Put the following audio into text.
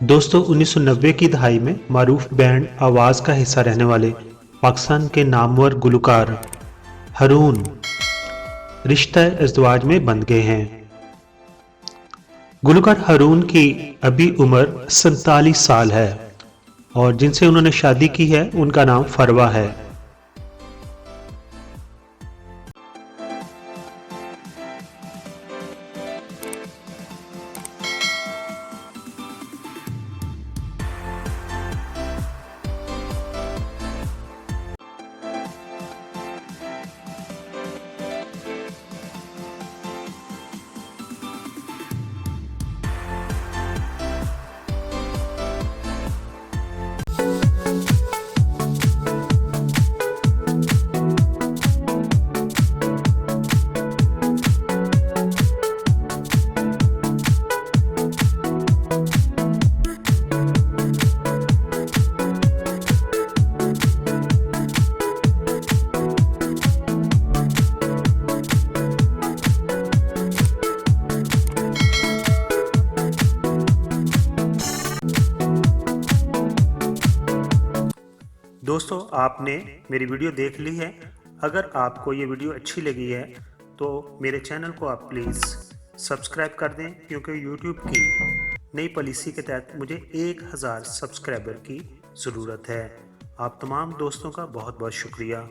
दोस्तों 1990 की दहाई में मारूफ बैंड आवाज़ का हिस्सा रहने वाले पाकिस्तान के नामवर गुलकार हारून रिश्ता अज़दवाज में बंध गए हैं। गुलकार हारून की अभी उम्र 47 साल है और जिनसे उन्होंने शादी की है उनका नाम फरवा है। दोस्तों आपने मेरी वीडियो देख ली है। अगर आपको ये वीडियो अच्छी लगी है तो मेरे चैनल को आप प्लीज़ सब्सक्राइब कर दें, क्योंकि YouTube की नई पॉलिसी के तहत मुझे 1000 सब्सक्राइबर की ज़रूरत है। आप तमाम दोस्तों का बहुत बहुत शुक्रिया।